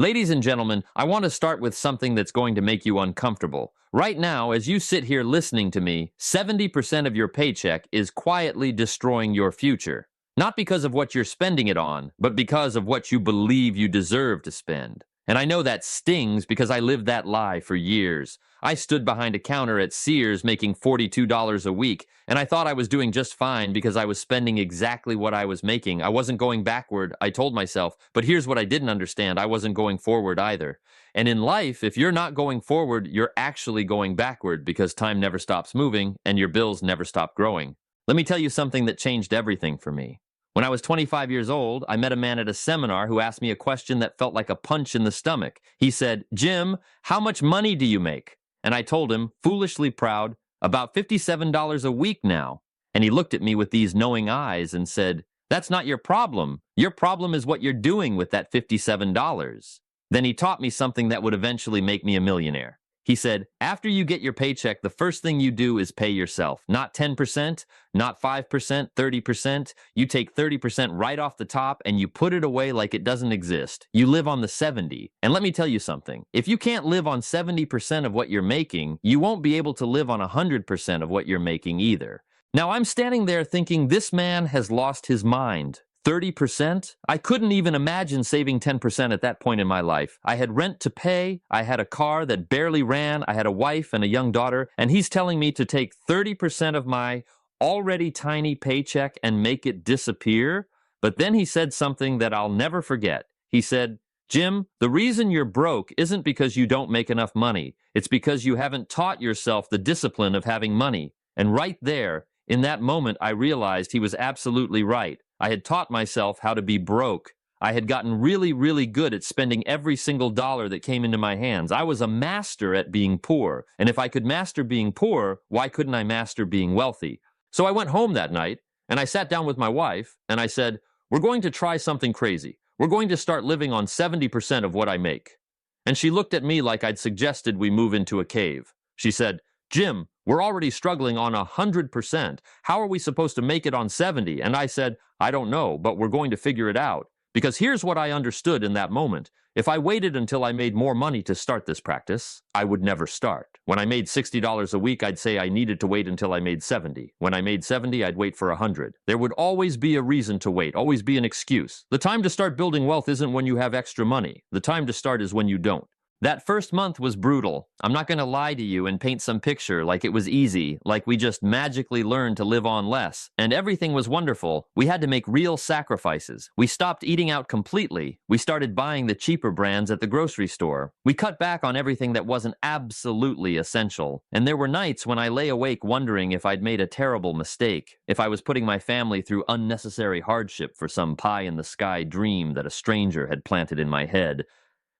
Ladies and gentlemen, I want to start with something that's going to make you uncomfortable. Right now, as you sit here listening to me, 70% of your paycheck is quietly destroying your future. Not because of what you're spending it on, but because of what you believe you deserve to spend. And I know that stings because I lived that lie for years. I stood behind a counter at Sears making $42 a week, and I thought I was doing just fine because I was spending exactly what I was making. I wasn't going backward, I told myself, but here's what I didn't understand. I wasn't going forward either. And in life, if you're not going forward, you're actually going backward because time never stops moving and your bills never stop growing. Let me tell you something that changed everything for me. When I was 25 years old, I met a man at a seminar who asked me a question that felt like a punch in the stomach. He said, "Jim, how much money do you make?" And I told him, foolishly proud, "About $57 a week now." And he looked at me with these knowing eyes and said, "That's not your problem. Your problem is what you're doing with that $57. Then he taught me something that would eventually make me a millionaire. He said, after you get your paycheck, the first thing you do is pay yourself. Not 10%, not 5%, 30%. You take 30% right off the top and you put it away like it doesn't exist. You live on the 70. And let me tell you something. If you can't live on 70% of what you're making, you won't be able to live on 100% of what you're making either. Now I'm standing there thinking this man has lost his mind. 30%? I couldn't even imagine saving 10% at that point in my life. I had rent to pay, I had a car that barely ran, I had a wife and a young daughter, and he's telling me to take 30% of my already tiny paycheck and make it disappear? But then he said something that I'll never forget. He said, "Jim, the reason you're broke isn't because you don't make enough money. It's because you haven't taught yourself the discipline of having money." And right there, in that moment, I realized he was absolutely right. I had taught myself how to be broke. I had gotten really, really good at spending every single dollar that came into my hands. I was a master at being poor. And if I could master being poor, why couldn't I master being wealthy? So I went home that night and I sat down with my wife and I said, "We're going to try something crazy. We're going to start living on 70% of what I make." And she looked at me like I'd suggested we move into a cave. She said, "Jim, we're already struggling on 100%. How are we supposed to make it on 70?" And I said, "I don't know, but we're going to figure it out." Because here's what I understood in that moment. If I waited until I made more money to start this practice, I would never start. When I made $60 a week, I'd say I needed to wait until I made 70. When I made 70, I'd wait for 100. There would always be a reason to wait, always be an excuse. The time to start building wealth isn't when you have extra money. The time to start is when you don't. That first month was brutal. I'm not going to lie to you and paint some picture like it was easy, like we just magically learned to live on less, and everything was wonderful. We had to make real sacrifices. We stopped eating out completely. We started buying the cheaper brands at the grocery store. We cut back on everything that wasn't absolutely essential. And there were nights when I lay awake wondering if I'd made a terrible mistake, if I was putting my family through unnecessary hardship for some pie-in-the-sky dream that a stranger had planted in my head.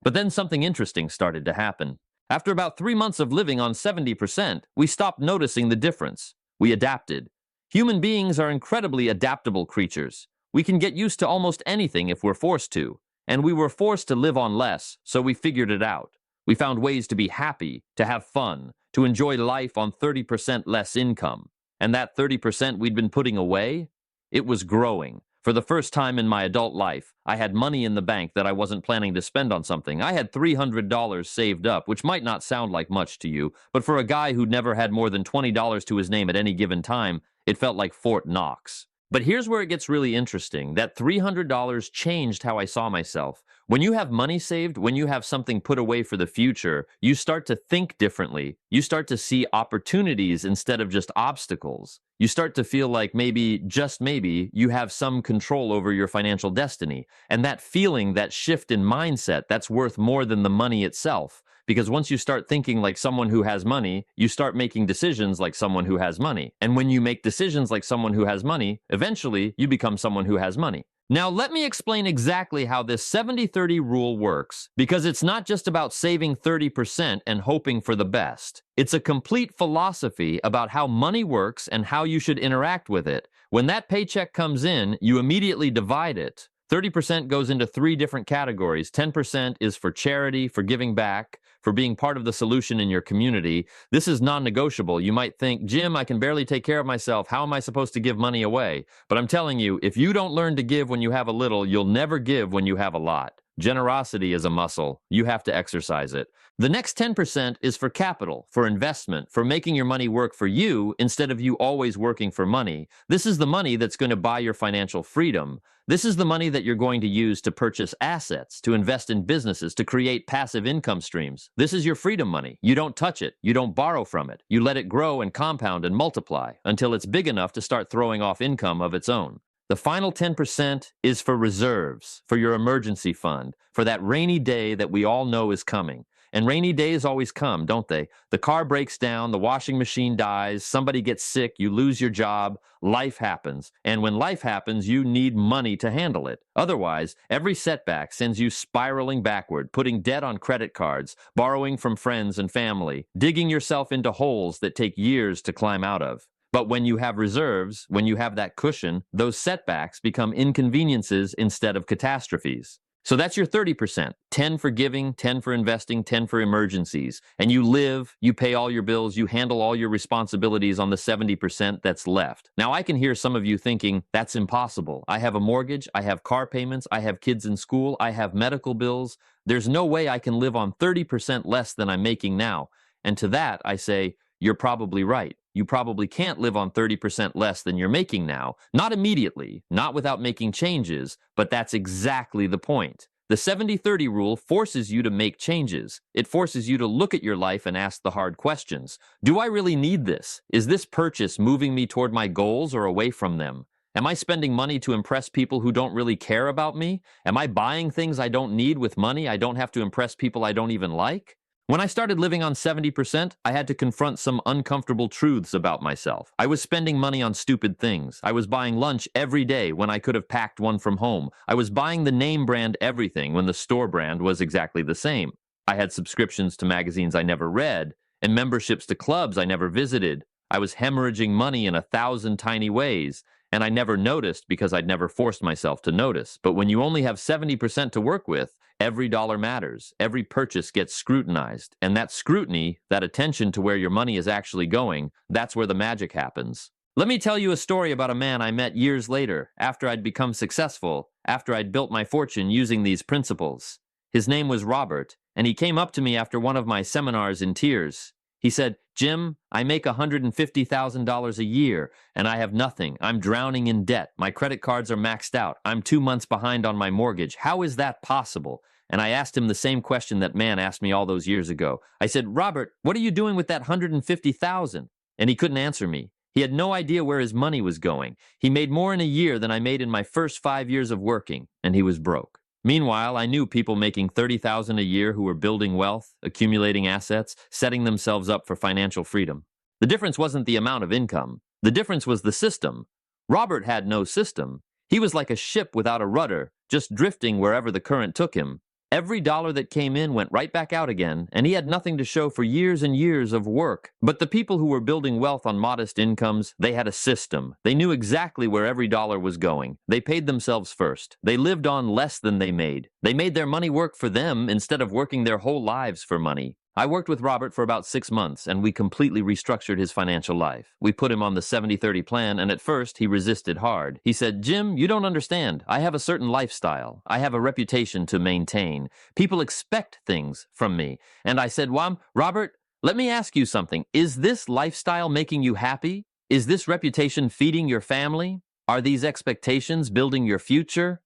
But then something interesting started to happen. After about 3 months of living on 70%, we stopped noticing the difference. We adapted. Human beings are incredibly adaptable creatures. We can get used to almost anything if we're forced to. And we were forced to live on less, so we figured it out. We found ways to be happy, to have fun, to enjoy life on 30% less income. And that 30% we'd been putting away, it was growing. For the first time in my adult life, I had money in the bank that I wasn't planning to spend on something. I had $300 saved up, which might not sound like much to you, but for a guy who'd never had more than $20 to his name at any given time, it felt like Fort Knox. But here's where it gets really interesting. That $300 changed how I saw myself. When you have money saved, when you have something put away for the future, you start to think differently. You start to see opportunities instead of just obstacles. You start to feel like maybe, just maybe, you have some control over your financial destiny. And that feeling, that shift in mindset, that's worth more than the money itself. Because once you start thinking like someone who has money, you start making decisions like someone who has money. And when you make decisions like someone who has money, eventually you become someone who has money. Now, let me explain exactly how this 70-30 rule works, because it's not just about saving 30% and hoping for the best. It's a complete philosophy about how money works and how you should interact with it. When that paycheck comes in, you immediately divide it. 30% goes into 3 different categories. 10% is for charity, for giving back, for being part of the solution in your community. This is non-negotiable. You might think, "Jim, I can barely take care of myself. How am I supposed to give money away?" But I'm telling you, if you don't learn to give when you have a little, you'll never give when you have a lot. Generosity is a muscle. You have to exercise it. The next 10% is for capital, for investment, for making your money work for you instead of you always working for money. This is the money that's going to buy your financial freedom. This is the money that you're going to use to purchase assets, to invest in businesses, to create passive income streams. This is your freedom money. You don't touch it. You don't borrow from it. You let it grow and compound and multiply until it's big enough to start throwing off income of its own. The final 10% is for reserves, for your emergency fund, for that rainy day that we all know is coming. And rainy days always come, don't they? The car breaks down, the washing machine dies, somebody gets sick, you lose your job, life happens. And when life happens, you need money to handle it. Otherwise, every setback sends you spiraling backward, putting debt on credit cards, borrowing from friends and family, digging yourself into holes that take years to climb out of. But when you have reserves, when you have that cushion, those setbacks become inconveniences instead of catastrophes. So that's your 30%, 10 for giving, 10 for investing, 10 for emergencies. And you live, you pay all your bills, you handle all your responsibilities on the 70% that's left. Now I can hear some of you thinking, that's impossible. I have a mortgage, I have car payments, I have kids in school, I have medical bills. There's no way I can live on 30% less than I'm making now. And to that I say, you're probably right. You probably can't live on 30% less than you're making now. Not immediately, not without making changes, but that's exactly the point. The 70-30 rule forces you to make changes. It forces you to look at your life and ask the hard questions. Do I really need this? Is this purchase moving me toward my goals or away from them? Am I spending money to impress people who don't really care about me? Am I buying things I don't need with money I don't have to impress people I don't even like? When I started living on 70%, I had to confront some uncomfortable truths about myself. I was spending money on stupid things. I was buying lunch every day when I could have packed one from home. I was buying the name brand everything when the store brand was exactly the same. I had subscriptions to magazines I never read and memberships to clubs I never visited. I was hemorrhaging money in 1,000 tiny ways, and I never noticed because I'd never forced myself to notice. But when you only have 70% to work with, every dollar matters. Every purchase gets scrutinized. And that scrutiny, that attention to where your money is actually going, that's where the magic happens. Let me tell you a story about a man I met years later, after I'd become successful, after I'd built my fortune using these principles. His name was Robert, and he came up to me after one of my seminars in tears. He said, "Jim, I make $150,000 a year, and I have nothing. I'm drowning in debt. My credit cards are maxed out. I'm 2 months behind on my mortgage. How is that possible?" And I asked him the same question that man asked me all those years ago. I said, "Robert, what are you doing with that 150,000?" And he couldn't answer me. He had no idea where his money was going. He made more in a year than I made in my first 5 years of working, and he was broke. Meanwhile, I knew people making $30,000 a year who were building wealth, accumulating assets, setting themselves up for financial freedom. The difference wasn't the amount of income. The difference was the system. Robert had no system. He was like a ship without a rudder, just drifting wherever the current took him. Every dollar that came in went right back out again, and he had nothing to show for years and years of work. But the people who were building wealth on modest incomes, they had a system. They knew exactly where every dollar was going. They paid themselves first. They lived on less than they made. They made their money work for them instead of working their whole lives for money. I worked with Robert for about 6 months, and we completely restructured his financial life. We put him on the 70-30 plan, and at first, he resisted hard. He said, "Jim, you don't understand. I have a certain lifestyle. I have a reputation to maintain. People expect things from me." And I said, "Well, Robert, let me ask you something. Is this lifestyle making you happy? Is this reputation feeding your family? Are these expectations building your future?"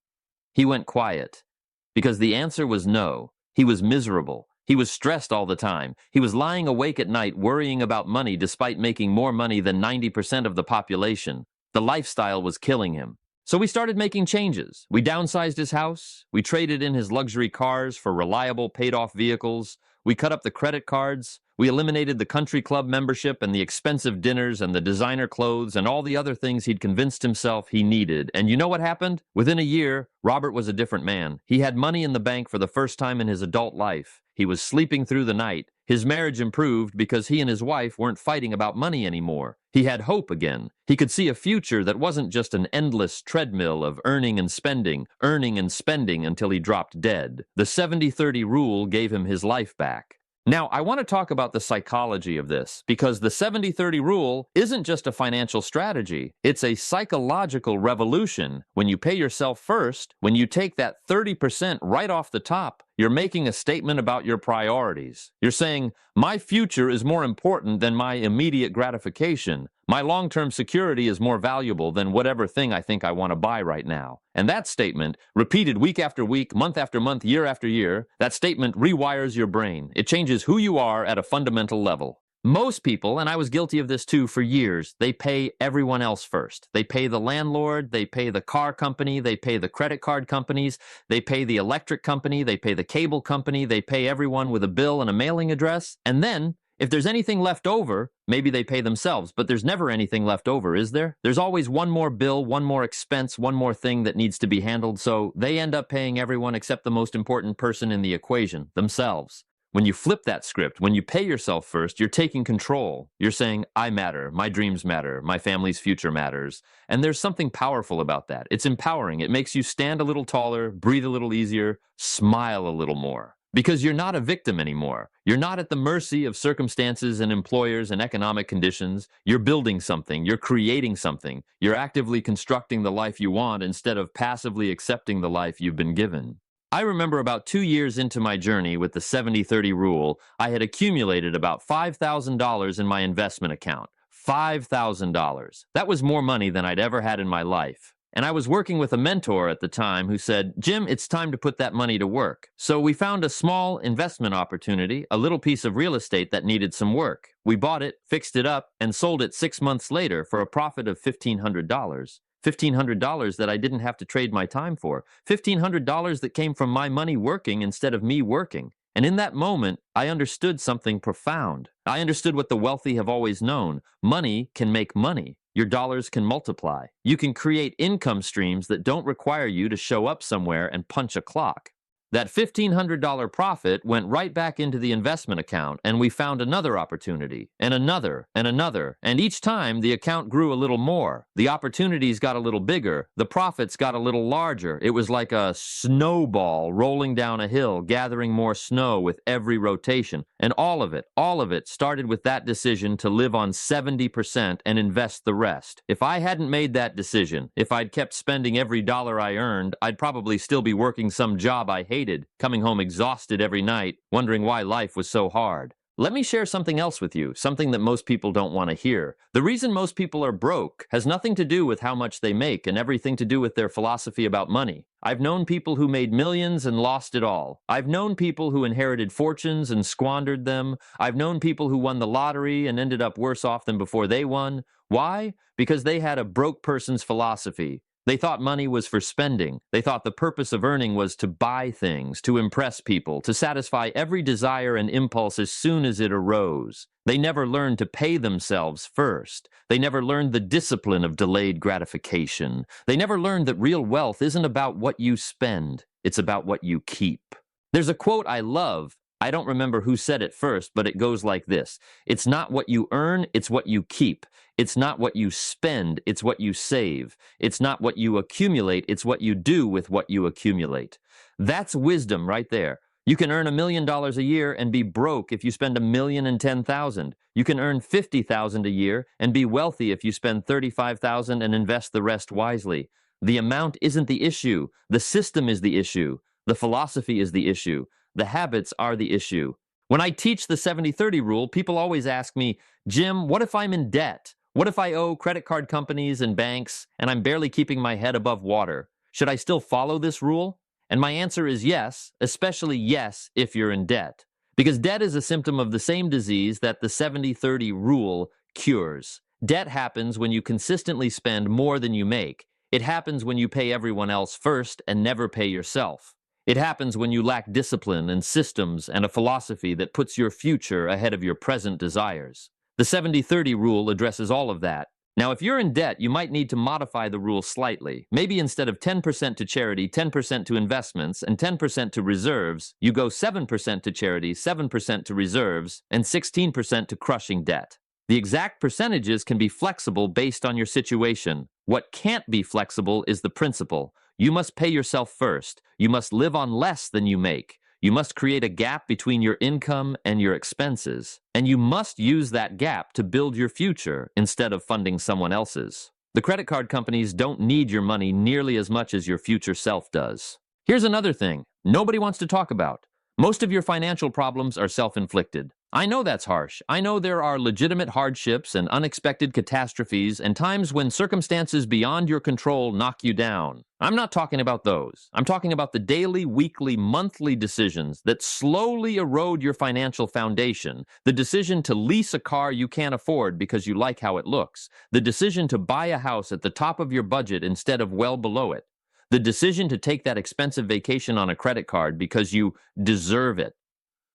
He went quiet, because the answer was no. He was miserable. He was stressed all the time. He was lying awake at night worrying about money despite making more money than 90% of the population. The lifestyle was killing him. So we started making changes. We downsized his house. We traded in his luxury cars for reliable paid-off vehicles. We cut up the credit cards. We eliminated the country club membership and the expensive dinners and the designer clothes and all the other things he'd convinced himself he needed. And you know what happened? Within a year, Robert was a different man. He had money in the bank for the first time in his adult life. He was sleeping through the night. His marriage improved because he and his wife weren't fighting about money anymore. He had hope again. He could see a future that wasn't just an endless treadmill of earning and spending until he dropped dead. The 70-30 rule gave him his life back. Now, I want to talk about the psychology of this because the 70-30 rule isn't just a financial strategy. It's a psychological revolution. When you pay yourself first, when you take that 30% right off the top, you're making a statement about your priorities. You're saying, my future is more important than my immediate gratification. My long-term security is more valuable than whatever thing I think I want to buy right now. And that statement, repeated week after week, month after month, year after year, that statement rewires your brain. It changes who you are at a fundamental level. Most people, and I was guilty of this too for years, they pay everyone else first. They pay the landlord, they pay the car company, they pay the credit card companies, they pay the electric company, they pay the cable company, they pay everyone with a bill and a mailing address, and then if there's anything left over, maybe they pay themselves, but there's never anything left over, is there? There's always one more bill, one more expense, one more thing that needs to be handled, so they end up paying everyone except the most important person in the equation, themselves. When you flip that script, when you pay yourself first, you're taking control. You're saying, I matter, my dreams matter, my family's future matters. And there's something powerful about that. It's empowering. It makes you stand a little taller, breathe a little easier, smile a little more. Because you're not a victim anymore. You're not at the mercy of circumstances and employers and economic conditions. You're building something. You're creating something. You're actively constructing the life you want instead of passively accepting the life you've been given. I remember about 2 years into my journey with the 70-30 rule, I had accumulated about $5,000 in my investment account. $5,000. That was more money than I'd ever had in my life. And I was working with a mentor at the time who said, Jim, it's time to put that money to work. So we found a small investment opportunity, a little piece of real estate that needed some work. We bought it, fixed it up, and sold it 6 months later for a profit of $1,500. $1,500 that I didn't have to trade my time for. $1,500 that came from my money working instead of me working. And in that moment, I understood something profound. I understood what the wealthy have always known. Money can make money. Your dollars can multiply. You can create income streams that don't require you to show up somewhere and punch a clock. That $1,500 profit went right back into the investment account, and we found another opportunity, and another, and each time the account grew a little more. The opportunities got a little bigger. The profits got a little larger. It was like a snowball rolling down a hill, gathering more snow with every rotation. And all of it started with that decision to live on 70% and invest the rest. If I hadn't made that decision, if I'd kept spending every dollar I earned, I'd probably still be working some job I hated, coming home exhausted every night, wondering why life was so hard. Let me share something else with you, something that most people don't want to hear. The reason most people are broke has nothing to do with how much they make and everything to do with their philosophy about money. I've known people who made millions and lost it all. I've known people who inherited fortunes and squandered them. I've known people who won the lottery and ended up worse off than before they won. Why? Because they had a broke person's philosophy. They thought money was for spending. They thought the purpose of earning was to buy things, to impress people, to satisfy every desire and impulse as soon as it arose. They never learned to pay themselves first. They never learned the discipline of delayed gratification. They never learned that real wealth isn't about what you spend. It's about what you keep. There's a quote I love. I don't remember who said it first, but it goes like this. It's not what you earn, it's what you keep. It's not what you spend, it's what you save. It's not what you accumulate, it's what you do with what you accumulate. That's wisdom right there. You can earn $1 million a year and be broke if you spend $1,010,000. You can earn $50,000 a year and be wealthy if you spend $35,000 and invest the rest wisely. The amount isn't the issue. The system is the issue. The philosophy is the issue. The habits are the issue. When I teach the 70-30 rule, people always ask me, Jim, what if I'm in debt? What if I owe credit card companies and banks and I'm barely keeping my head above water? Should I still follow this rule? And my answer is yes, especially yes if you're in debt. Because debt is a symptom of the same disease that the 70-30 rule cures. Debt happens when you consistently spend more than you make. It happens when you pay everyone else first and never pay yourself. It happens when you lack discipline and systems and a philosophy that puts your future ahead of your present desires. The 70-30 rule addresses all of that. Now, if you're in debt, you might need to modify the rule slightly. Maybe instead of 10% to charity, 10% to investments, and 10% to reserves, you go 7% to charity, 7% to reserves, and 16% to crushing debt. The exact percentages can be flexible based on your situation. What can't be flexible is the principle. You must pay yourself first. You must live on less than you make. You must create a gap between your income and your expenses, and you must use that gap to build your future instead of funding someone else's. The credit card companies don't need your money nearly as much as your future self does. Here's another thing nobody wants to talk about. Most of your financial problems are self-inflicted. I know that's harsh. I know there are legitimate hardships and unexpected catastrophes and times when circumstances beyond your control knock you down. I'm not talking about those. I'm talking about the daily, weekly, monthly decisions that slowly erode your financial foundation. The decision to lease a car you can't afford because you like how it looks. The decision to buy a house at the top of your budget instead of well below it. The decision to take that expensive vacation on a credit card because you deserve it.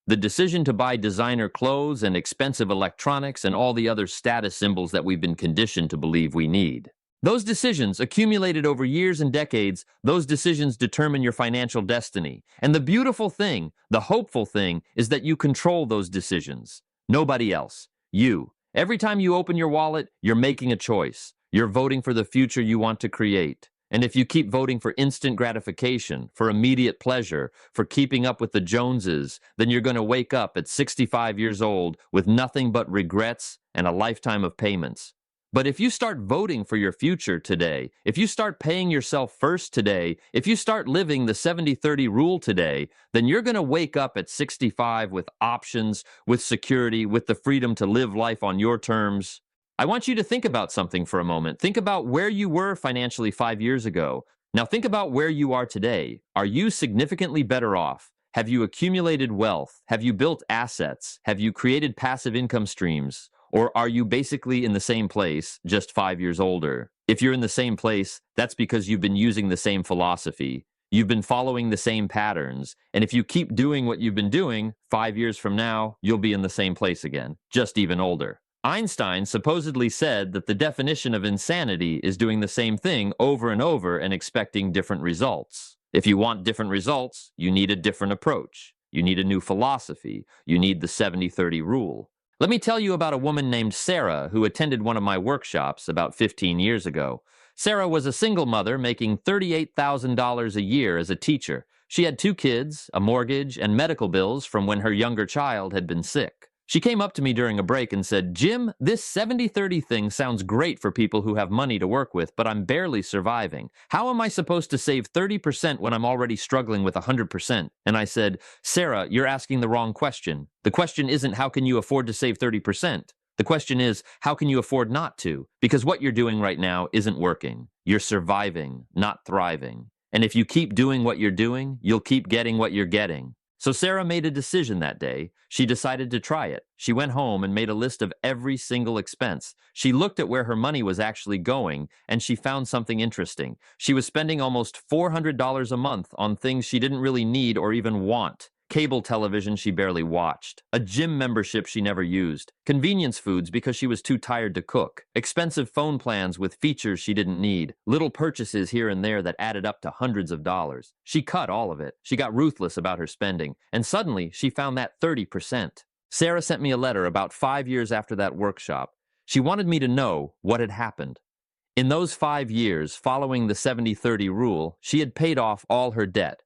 The decision to buy designer clothes and expensive electronics and all the other status symbols that we've been conditioned to believe we need. Those decisions, accumulated over years and decades, those decisions determine your financial destiny. And the beautiful thing, the hopeful thing, is that you control those decisions. Nobody else. You. Every time you open your wallet, you're making a choice. You're voting for the future you want to create. And if you keep voting for instant gratification, for immediate pleasure, for keeping up with the Joneses, then you're going to wake up at 65 years old with nothing but regrets and a lifetime of payments. But if you start voting for your future today, if you start paying yourself first today, if you start living the 70-30 rule today, then you're going to wake up at 65 with options, with security, with the freedom to live life on your terms. I want you to think about something for a moment. Think about where you were financially 5 years ago. Now think about where you are today. Are you significantly better off? Have you accumulated wealth? Have you built assets? Have you created passive income streams? Or are you basically in the same place, just 5 years older? If you're in the same place, that's because you've been using the same philosophy. You've been following the same patterns. And if you keep doing what you've been doing, 5 years from now, you'll be in the same place again, just even older. Einstein supposedly said that the definition of insanity is doing the same thing over and over and expecting different results. If you want different results, you need a different approach. You need a new philosophy. You need the 70-30 rule. Let me tell you about a woman named Sarah who attended one of my workshops about 15 years ago. Sarah was a single mother making $38,000 a year as a teacher. She had 2 kids, a mortgage, and medical bills from when her younger child had been sick. She came up to me during a break and said, "Jim, this 70-30 thing sounds great for people who have money to work with, but I'm barely surviving. How am I supposed to save 30% when I'm already struggling with 100%? And I said, "Sarah, you're asking the wrong question. The question isn't how can you afford to save 30%? The question is, how can you afford not to? Because what you're doing right now isn't working. You're surviving, not thriving. And if you keep doing what you're doing, you'll keep getting what you're getting." So Sarah made a decision that day. She decided to try it. She went home and made a list of every single expense. She looked at where her money was actually going, and she found something interesting. She was spending almost $400 a month on things she didn't really need or even want. Cable television she barely watched, a gym membership she never used, convenience foods because she was too tired to cook, expensive phone plans with features she didn't need, little purchases here and there that added up to hundreds of dollars. She cut all of it. She got ruthless about her spending, and suddenly she found that 30%. Sarah sent me a letter about 5 years after that workshop. She wanted me to know what had happened. In those 5 years following the 70-30 rule, she had paid off all her debt.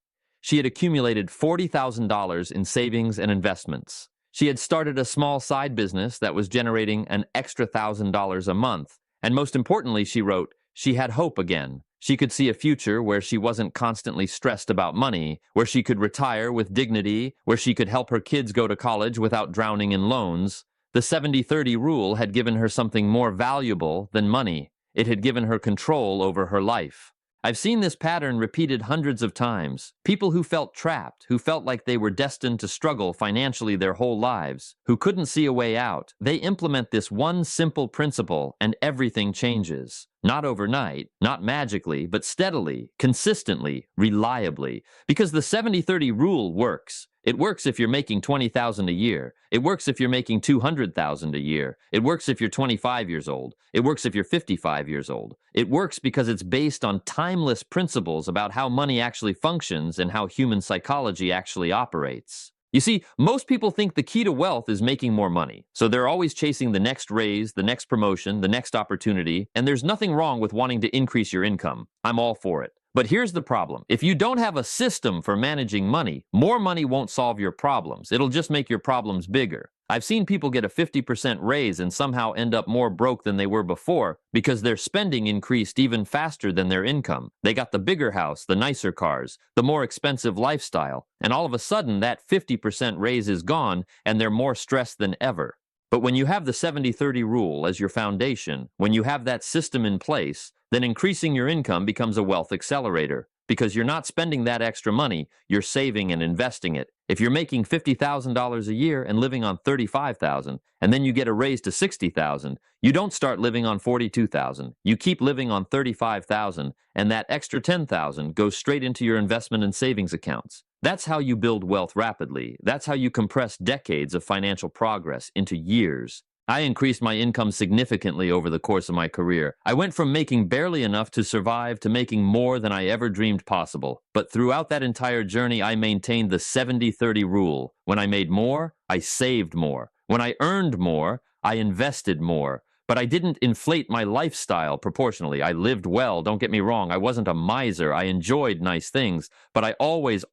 She had accumulated $40,000 in savings and investments. She had started a small side business that was generating an extra $1,000 a month. And most importantly, she wrote, she had hope again. She could see a future where she wasn't constantly stressed about money, where she could retire with dignity, where she could help her kids go to college without drowning in loans. The 70-30 rule had given her something more valuable than money. It had given her control over her life. I've seen this pattern repeated hundreds of times. People who felt trapped, who felt like they were destined to struggle financially their whole lives, who couldn't see a way out, they implement this one simple principle and everything changes. Not overnight, not magically, but steadily, consistently, reliably. Because the 70-30 rule works. It works if you're making $20,000 a year. It works if you're making $200,000 a year. It works if you're 25 years old. It works if you're 55 years old. It works because it's based on timeless principles about how money actually functions and how human psychology actually operates. You see, most people think the key to wealth is making more money. So they're always chasing the next raise, the next promotion, the next opportunity, and there's nothing wrong with wanting to increase your income. I'm all for it. But here's the problem. If you don't have a system for managing money, more money won't solve your problems. It'll just make your problems bigger. I've seen people get a 50% raise and somehow end up more broke than they were before because their spending increased even faster than their income. They got the bigger house, the nicer cars, the more expensive lifestyle, and all of a sudden that 50% raise is gone and they're more stressed than ever. But when you have the 70-30 rule as your foundation, when you have that system in place, then increasing your income becomes a wealth accelerator because you're not spending that extra money, you're saving and investing it. If you're making $50,000 a year and living on $35,000, and then you get a raise to $60,000, you don't start living on $42,000. You keep living on $35,000, and that extra $10,000 goes straight into your investment and savings accounts. That's how you build wealth rapidly. That's how you compress decades of financial progress into years. I increased my income significantly over the course of my career. I went from making barely enough to survive to making more than I ever dreamed possible. But throughout that entire journey, I maintained the 70-30 rule. When I made more, I saved more. When I earned more, I invested more. But I didn't inflate my lifestyle proportionally. I lived well, don't get me wrong. I wasn't a miser. I enjoyed nice things. But I always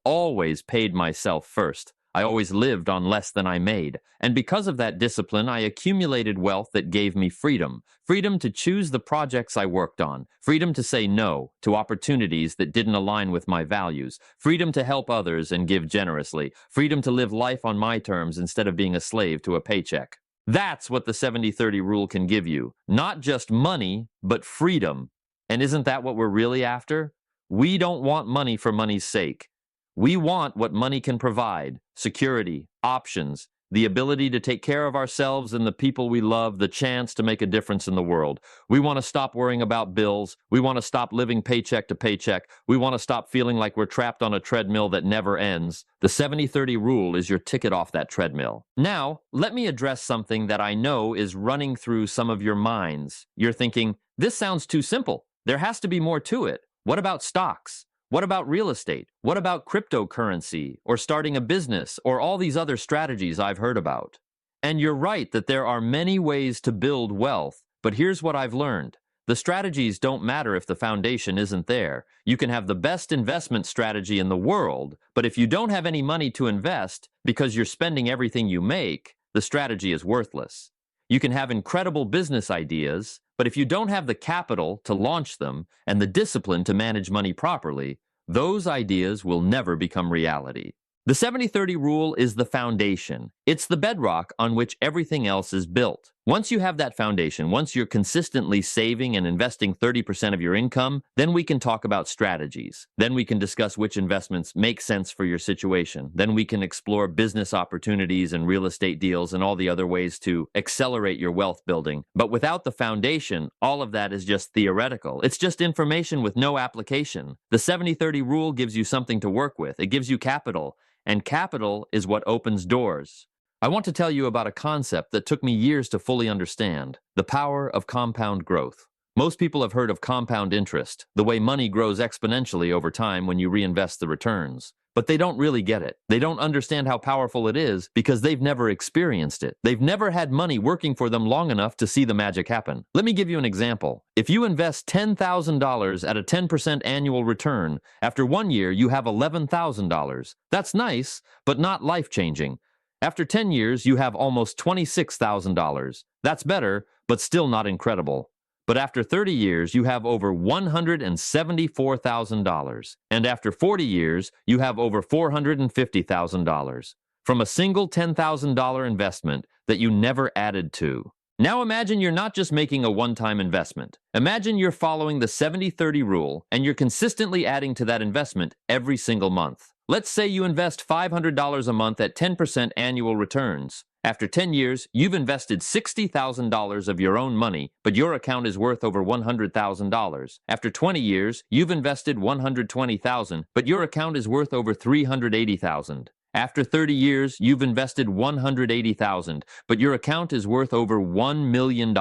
paid myself first. I always lived on less than I made. And because of that discipline, I accumulated wealth that gave me freedom. Freedom to choose the projects I worked on. Freedom to say no to opportunities that didn't align with my values. Freedom to help others and give generously. Freedom to live life on my terms instead of being a slave to a paycheck. That's what the 70-30 rule can give you. Not just money, but freedom. And isn't that what we're really after? We don't want money for money's sake. We want what money can provide: security, options, the ability to take care of ourselves and the people we love, the chance to make a difference in the world. We want to stop worrying about bills. We want to stop living paycheck to paycheck. We want to stop feeling like we're trapped on a treadmill that never ends. The 70-30 rule is your ticket off that treadmill. Now, let me address something that I know is running through some of your minds. You're thinking, this sounds too simple. There has to be more to it. What about stocks? What about real estate? What about cryptocurrency or starting a business or all these other strategies I've heard about? And you're right that there are many ways to build wealth, but here's what I've learned. The strategies don't matter if the foundation isn't there. You can have the best investment strategy in the world, but if you don't have any money to invest because you're spending everything you make, the strategy is worthless. You can have incredible business ideas, but if you don't have the capital to launch them and the discipline to manage money properly, those ideas will never become reality. The 70-30 rule is the foundation. It's the bedrock on which everything else is built. Once you have that foundation, once you're consistently saving and investing 30% of your income, then we can talk about strategies. Then we can discuss which investments make sense for your situation. Then we can explore business opportunities and real estate deals and all the other ways to accelerate your wealth building. But without the foundation, all of that is just theoretical. It's just information with no application. The 70-30 rule gives you something to work with. It gives you capital. And capital is what opens doors. I want to tell you about a concept that took me years to fully understand: the power of compound growth. Most people have heard of compound interest, the way money grows exponentially over time when you reinvest the returns. But they don't really get it. They don't understand how powerful it is because they've never experienced it. They've never had money working for them long enough to see the magic happen. Let me give you an example. If you invest $10,000 at a 10% annual return, after 1 year you have $11,000. That's nice, but not life-changing. After 10 years, you have almost $26,000. That's better, but still not incredible. But after 30 years, you have over $174,000. And after 40 years, you have over $450,000 from a single $10,000 investment that you never added to. Now imagine you're not just making a one-time investment. Imagine you're following the 70-30 rule and you're consistently adding to that investment every single month. Let's say you invest $500 a month at 10% annual returns. After 10 years, you've invested $60,000 of your own money, but your account is worth over $100,000. After 20 years, you've invested $120,000, but your account is worth over $380,000. After 30 years, you've invested $180,000, but your account is worth over $1 million.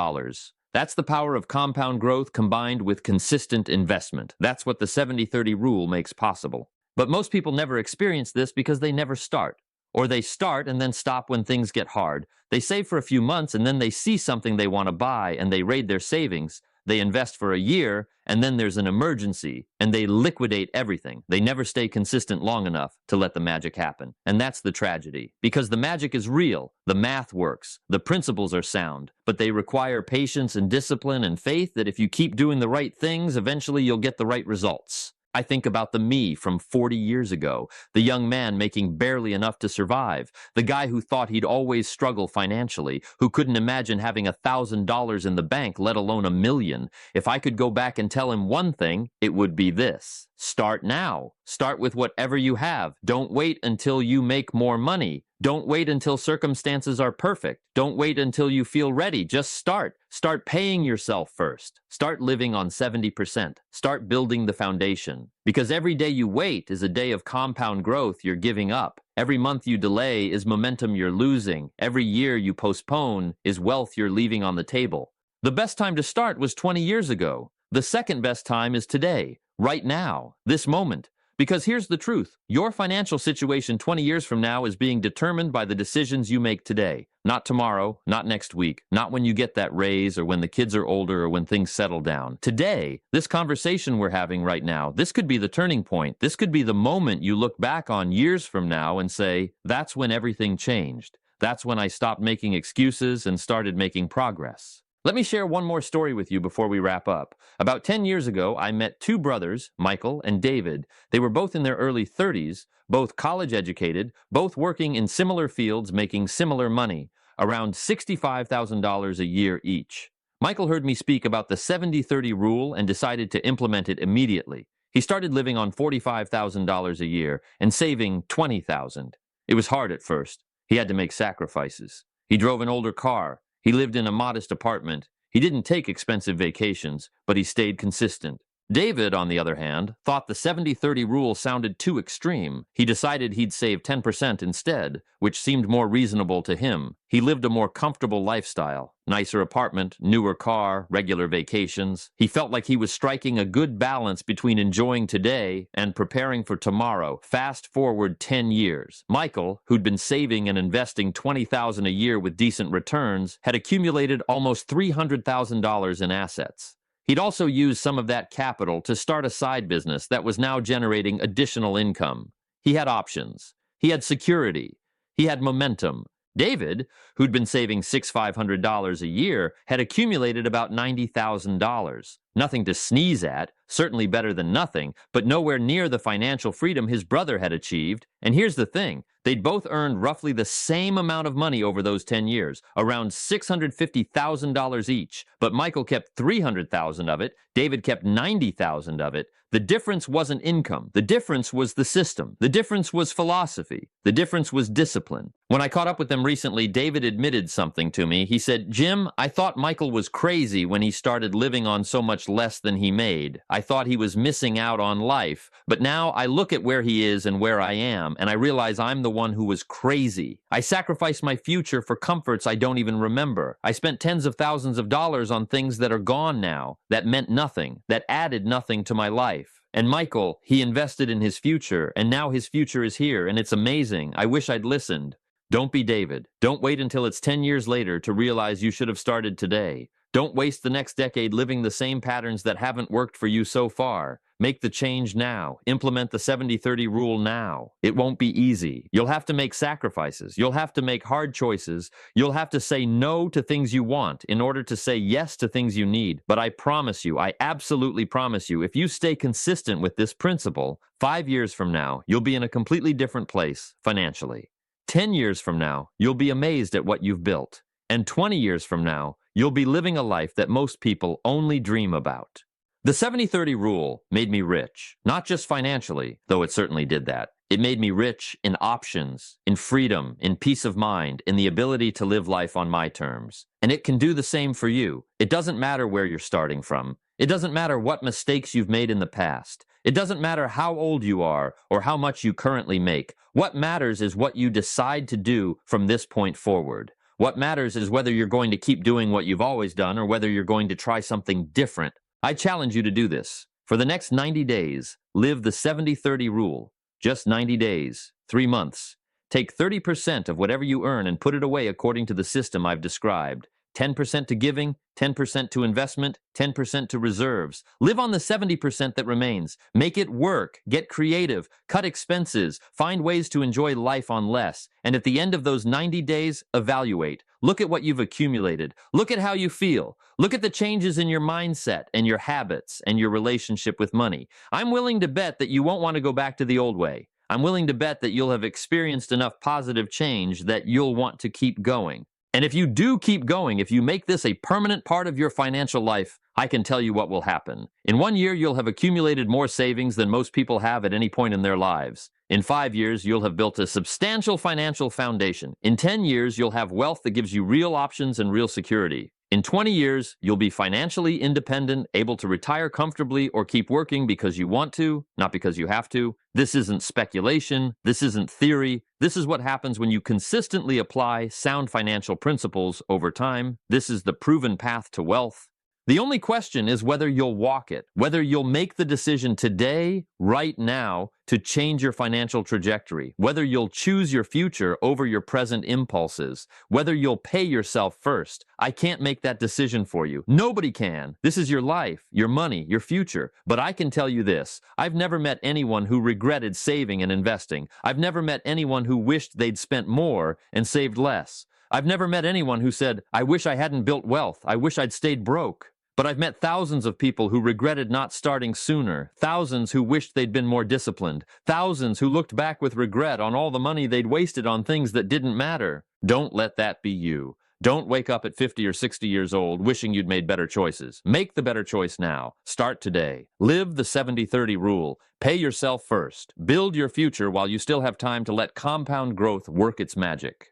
That's the power of compound growth combined with consistent investment. That's what the 70-30 rule makes possible. But most people never experience this because they never start. Or they start and then stop when things get hard. They save for a few months and then they see something they want to buy and they raid their savings. they invest for a year, and then there's an emergency, and they liquidate everything. They never stay consistent long enough to let the magic happen. And that's the tragedy. Because the magic is real, the math works, the principles are sound, but they require patience and discipline and faith that if you keep doing the right things, eventually you'll get the right results. I think about the me from 40 years ago, the young man making barely enough to survive, the guy who thought he'd always struggle financially, who couldn't imagine having $1,000 in the bank, let alone $1 million. If I could go back and tell him one thing, it would be this. Start now. Start with whatever you have. Don't wait until you make more money. Don't wait until circumstances are perfect. Don't wait until you feel ready. Just start. Start paying yourself first. Start living on 70%. Start building the foundation. Because every day you wait is a day of compound growth you're giving up. Every month you delay is momentum you're losing. Every year you postpone is wealth you're leaving on the table. The best time to start was 20 years ago. The second best time is today, right now, this moment. Because here's the truth. Your financial situation 20 years from now is being determined by the decisions you make today. Not tomorrow, not next week, not when you get that raise or when the kids are older or when things settle down. Today, this conversation we're having right now, this could be the turning point. This could be the moment you look back on years from now and say, that's when everything changed. That's when I stopped making excuses and started making progress. Let me share one more story with you before we wrap up. About 10 years ago, I met two brothers, Michael and David. They were both in their early 30s, both college educated, both working in similar fields, making similar money, around $65,000 a year each. Michael heard me speak about the 70-30 rule and decided to implement it immediately. He started living on $45,000 a year and saving $20,000. It was hard at first. He had to make sacrifices. He drove an older car. He lived in a modest apartment. He didn't take expensive vacations, but he stayed consistent. David, on the other hand, thought the 70-30 rule sounded too extreme. He decided he'd save 10% instead, which seemed more reasonable to him. He lived a more comfortable lifestyle. Nicer apartment, newer car, regular vacations. He felt like he was striking a good balance between enjoying today and preparing for tomorrow. Fast forward 10 years. Michael, who'd been saving and investing $20,000 a year with decent returns, had accumulated almost $300,000 in assets. He'd also used some of that capital to start a side business that was now generating additional income. He had options. He had security. He had momentum. David, who'd been saving $500 a year, had accumulated about $90,000. Nothing to sneeze at, certainly better than nothing, but nowhere near the financial freedom his brother had achieved. And here's the thing, they'd both earned roughly the same amount of money over those 10 years, around $650,000 each, but Michael kept $300,000 of it, David kept $90,000 of it. The difference wasn't income. The difference was the system. The difference was philosophy. The difference was discipline. When I caught up with them recently, David admitted something to me. He said, "Jim, I thought Michael was crazy when he started living on so much less than he made. I thought he was missing out on life. But now I look at where he is and where I am, and I realize I'm the one who was crazy. I sacrificed my future for comforts I don't even remember. I spent tens of thousands of dollars on things that are gone now, that meant nothing, that added nothing to my life. And Michael, he invested in his future, and now his future is here, and it's amazing. I wish I'd listened." Don't be David. Don't wait until it's 10 years later to realize you should have started today. Don't waste the next decade living the same patterns that haven't worked for you so far. Make the change now. Implement the 70-30 rule now. It won't be easy. You'll have to make sacrifices. You'll have to make hard choices. You'll have to say no to things you want in order to say yes to things you need. But I promise you, I absolutely promise you, if you stay consistent with this principle, 5 years from now, you'll be in a completely different place financially. 10 years from now, you'll be amazed at what you've built. And 20 years from now, you'll be living a life that most people only dream about. The 70-30 rule made me rich, not just financially, though it certainly did that. It made me rich in options, in freedom, in peace of mind, in the ability to live life on my terms. And it can do the same for you. It doesn't matter where you're starting from. It doesn't matter what mistakes you've made in the past. It doesn't matter how old you are or how much you currently make. What matters is what you decide to do from this point forward. What matters is whether you're going to keep doing what you've always done or whether you're going to try something different. I challenge you to do this. For the next 90 days, live the 70-30 rule. Just 90 days, 3 months. Take 30% of whatever you earn and put it away according to the system I've described. 10% to giving, 10% to investment, 10% to reserves. Live on the 70% that remains. Make it work. Get creative. Cut expenses. Find ways to enjoy life on less. And at the end of those 90 days, evaluate. Look at what you've accumulated. Look at how you feel. Look at the changes in your mindset and your habits and your relationship with money. I'm willing to bet that you won't want to go back to the old way. I'm willing to bet that you'll have experienced enough positive change that you'll want to keep going. And if you do keep going, if you make this a permanent part of your financial life, I can tell you what will happen. In 1 year, you'll have accumulated more savings than most people have at any point in their lives. In 5 years, you'll have built a substantial financial foundation. In 10 years, you'll have wealth that gives you real options and real security. In 20 years, you'll be financially independent, able to retire comfortably or keep working because you want to, not because you have to. This isn't speculation. This isn't theory. This is what happens when you consistently apply sound financial principles over time. This is the proven path to wealth. The only question is whether you'll walk it, whether you'll make the decision today, right now, to change your financial trajectory, whether you'll choose your future over your present impulses, whether you'll pay yourself first. I can't make that decision for you. Nobody can. This is your life, your money, your future. But I can tell you this. I've never met anyone who regretted saving and investing. I've never met anyone who wished they'd spent more and saved less. I've never met anyone who said, I wish I hadn't built wealth. I wish I'd stayed broke. But I've met thousands of people who regretted not starting sooner, thousands who wished they'd been more disciplined, thousands who looked back with regret on all the money they'd wasted on things that didn't matter. Don't let that be you. Don't wake up at 50 or 60 years old wishing you'd made better choices. Make the better choice now. Start today. Live the 70-30 rule. Pay yourself first. Build your future while you still have time to let compound growth work its magic.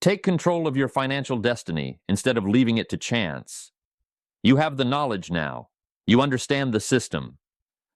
Take control of your financial destiny instead of leaving it to chance. You have the knowledge now. You understand the system.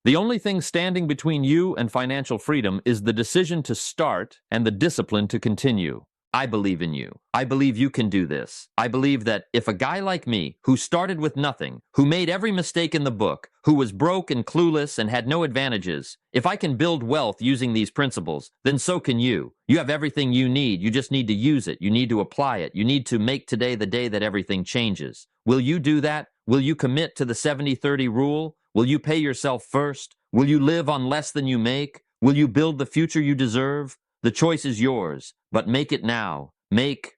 The only thing standing between you and financial freedom is the decision to start and the discipline to continue. I believe in you. I believe you can do this. I believe that if a guy like me, who started with nothing, who made every mistake in the book, who was broke and clueless and had no advantages, if I can build wealth using these principles, then so can you. You have everything you need. You just need to use it. You need to apply it. You need to make today the day that everything changes. Will you do that? Will you commit to the 70-30 rule? Will you pay yourself first? Will you live on less than you make? Will you build the future you deserve? The choice is yours, but make it now. Make